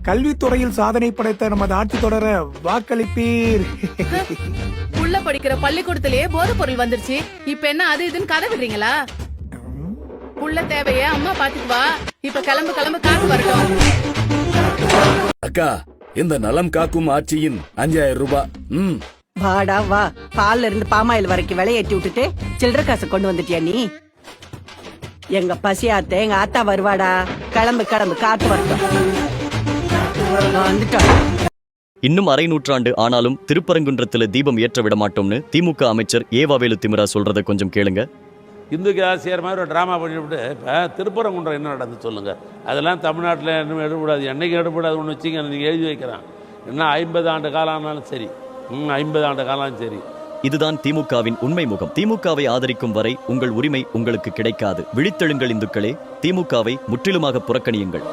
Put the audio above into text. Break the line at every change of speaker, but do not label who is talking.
கல்வித்துறையில் சாதனை படைத்த நமது ஆட்சி தொடர வாக்களிப்பீர்.
உள்ள படிக்கிற பள்ளிக்கூடத்திலேயே போதை பொருள் வந்துருச்சு. இப்ப என்ன அது இதுன்னு கதை விடுறீங்களா? உள்ள தேவைய அம்மா பாத்துக்குவா. இப்ப கிளம்பு காசு வரட்டும்.
அக்கா, இந்த நலம் காக்கும் ஆட்சியின் 5000 ரூபாய்.
வாடா வா, பால்ல இருந்து பாமாயில் வரைக்கும் விலையேற்றி விட்டுட்டு சில்லற காசை கொண்டு வந்துட்டியா நீ? எங்க பசியாத்த எங்க ஆத்தா வருவாடா. கிளம்பு காத்து வரட்டும். வந்துட்டா.
இன்னும் அரை நூற்றாண்டு ஆனாலும் திருப்பரங்குன்றத்துல தீபம் ஏற்ற விட மாட்டோம்னு திமுக அமைச்சர் ஏவாவேலு திமிரா சொல்றத கொஞ்சம் கேளுங்க.
இந்துக்கு ஆசிரியர் மாதிரி ஒரு ட்ராமா பண்ணிவிட்டு இப்போ திருப்பரங்குன்றம் என்ன நடந்து சொல்லுங்கள். அதெல்லாம் தமிழ்நாட்டில் இன்னும் எடுபடாது. என்னைக்கு எடுபடாது ஒன்று வச்சுங்க, நீங்கள் எழுதி வைக்கிறான். இன்னும் 50 ஆண்டு காலம் ஆனாலும் சரி, 50 ஆண்டு காலம் சரி.
இதுதான் திமுகவின் உண்மை முகம். திமுகவை ஆதரிக்கும் வரை உங்கள் உரிமை உங்களுக்கு கிடைக்காது. விழித்தெழுங்கள் இந்துக்களே, திமுகவை முற்றிலுமாக புறக்கணியுங்கள்.